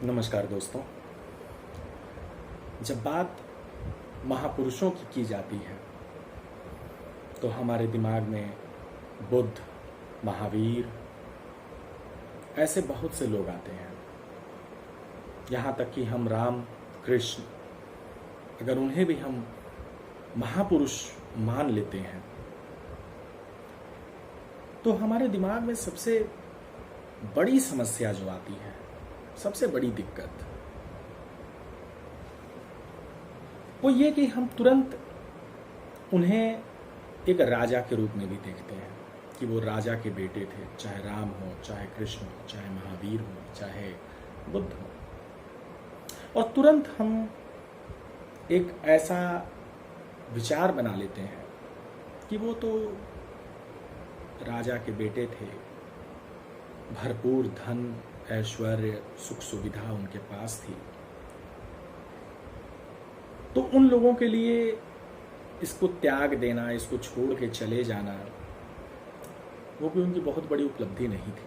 नमस्कार दोस्तों। जब बात महापुरुषों की जाती है तो हमारे दिमाग में बुद्ध, महावीर, ऐसे बहुत से लोग आते हैं। यहाँ तक कि हम राम, कृष्ण, अगर उन्हें भी हम महापुरुष मान लेते हैं तो हमारे दिमाग में सबसे बड़ी समस्या जो आती है, सबसे बड़ी दिक्कत वो ये कि हम तुरंत उन्हें एक राजा के रूप में भी देखते हैं कि वो राजा के बेटे थे, चाहे राम हो, चाहे कृष्ण हो, चाहे महावीर हो, चाहे बुद्ध हो। और तुरंत हम एक ऐसा विचार बना लेते हैं कि वो तो राजा के बेटे थे, भरपूर धन, ऐश्वर्य, सुख सुविधा उनके पास थी, तो उन लोगों के लिए इसको त्याग देना, इसको छोड़ के चले जाना, वो भी उनकी बहुत बड़ी उपलब्धि नहीं थी,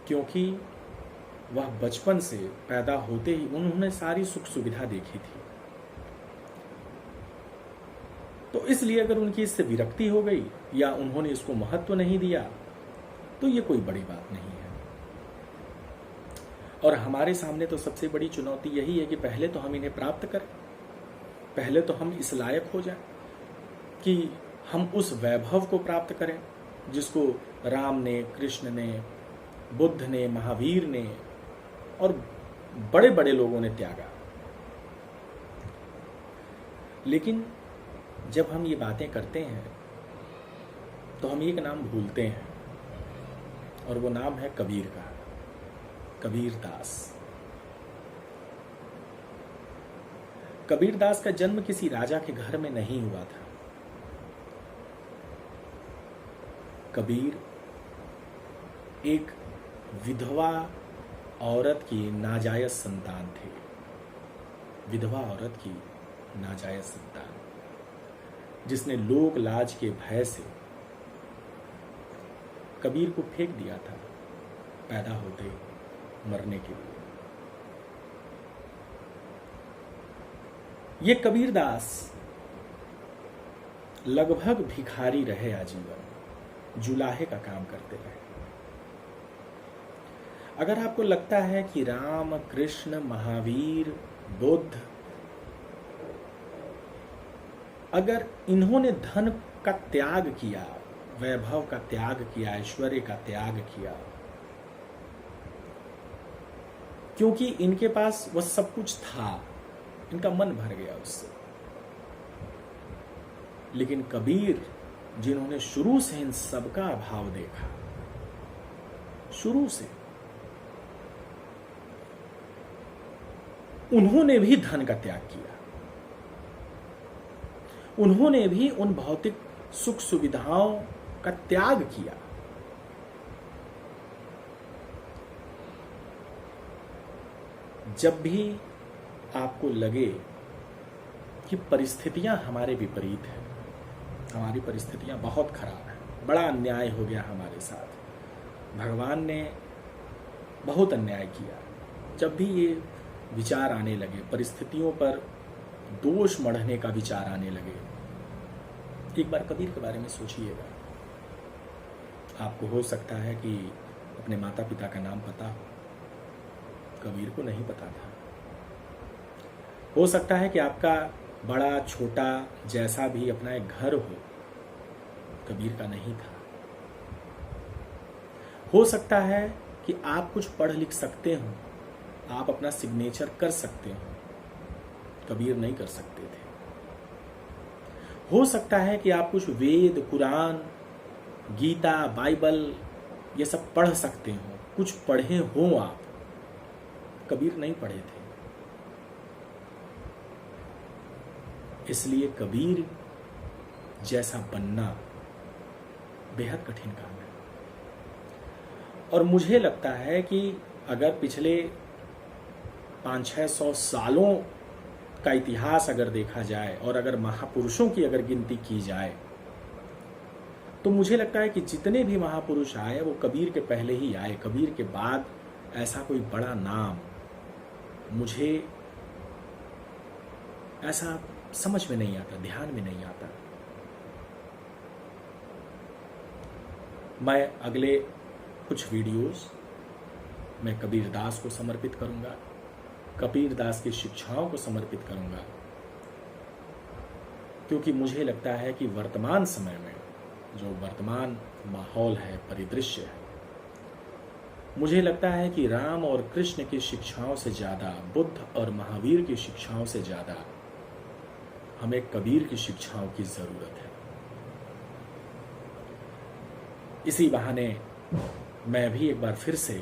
क्योंकि वह बचपन से, पैदा होते ही उन्होंने सारी सुख सुविधा देखी थी। तो इसलिए अगर उनकी इससे विरक्ति हो गई या उन्होंने इसको महत्व नहीं दिया तो ये कोई बड़ी बात नहीं है। और हमारे सामने तो सबसे बड़ी चुनौती यही है कि पहले तो हम इन्हें प्राप्त करें, पहले तो हम इस लायक हो जाएं कि हम उस वैभव को प्राप्त करें जिसको राम ने, कृष्ण ने, बुद्ध ने, महावीर ने और बड़े बड़े लोगों ने त्यागा। लेकिन जब हम ये बातें करते हैं तो हम एक नाम भूलते हैं, और वो नाम है कबीर का, कबीर दास। कबीर दास का जन्म किसी राजा के घर में नहीं हुआ था। कबीर एक विधवा औरत की नाजायज संतान थे, विधवा औरत की नाजायज संतान, जिसने लोक लाज के भय से कबीर को फेंक दिया था पैदा होते मरने के लिए। ये कबीर दास लगभग भिखारी रहे आजीवन, जुलाहे का काम करते रहे। अगर आपको लगता है कि राम, कृष्ण, महावीर, बुद्ध, अगर इन्होंने धन का त्याग किया, वैभव का त्याग किया, ऐश्वर्य का त्याग किया, क्योंकि इनके पास वह सब कुछ था, इनका मन भर गया उससे। लेकिन कबीर, जिन्होंने शुरू से इन सबका अभाव देखा, शुरू से, उन्होंने भी धन का त्याग किया, उन्होंने भी उन भौतिक सुख सुविधाओं का त्याग किया। जब भी आपको लगे कि परिस्थितियां हमारे विपरीत हैं, हमारी परिस्थितियां बहुत खराब हैं, बड़ा अन्याय हो गया हमारे साथ, भगवान ने बहुत अन्याय किया, जब भी ये विचार आने लगे, परिस्थितियों पर दोष मढ़ने का विचार आने लगे, एक बार कबीर के बारे में सोचिएगा। आपको हो सकता है कि अपने माता पिता का नाम पता हो, कबीर को नहीं पता था। हो सकता है कि आपका बड़ा छोटा जैसा भी अपना एक घर हो, कबीर का नहीं था। हो सकता है कि आप कुछ पढ़ लिख सकते हो, आप अपना सिग्नेचर कर सकते हो, कबीर नहीं कर सकते थे। हो सकता है कि आप कुछ वेद, कुरान, गीता, बाइबल ये सब पढ़ सकते हो, कुछ पढ़े हो आप, कबीर नहीं पढ़े थे। इसलिए कबीर जैसा बनना बेहद कठिन काम है। और मुझे लगता है कि अगर पिछले 500-600 सालों का इतिहास अगर देखा जाए और अगर महापुरुषों की अगर गिनती की जाए तो मुझे लगता है कि जितने भी महापुरुष आए वो कबीर के पहले ही आए, कबीर के बाद ऐसा कोई बड़ा नाम मुझे ऐसा समझ में नहीं आता, ध्यान में नहीं आता। मैं अगले कुछ वीडियोस मैं कबीर दास को समर्पित करूंगा, कबीर दास की शिक्षाओं को समर्पित करूंगा, क्योंकि मुझे लगता है कि वर्तमान समय में जो वर्तमान माहौल है, परिदृश्य है, मुझे लगता है कि राम और कृष्ण की शिक्षाओं से ज़्यादा, बुद्ध और महावीर की शिक्षाओं से ज़्यादा हमें कबीर की शिक्षाओं की ज़रूरत है। इसी बहाने मैं भी एक बार फिर से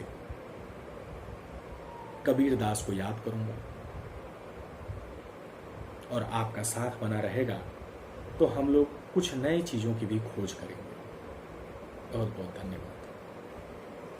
कबीर दास को याद करूंगा, और आपका साथ बना रहेगा तो हम लोग कुछ नई चीज़ों की भी खोज करेंगे। बहुत बहुत धन्यवाद।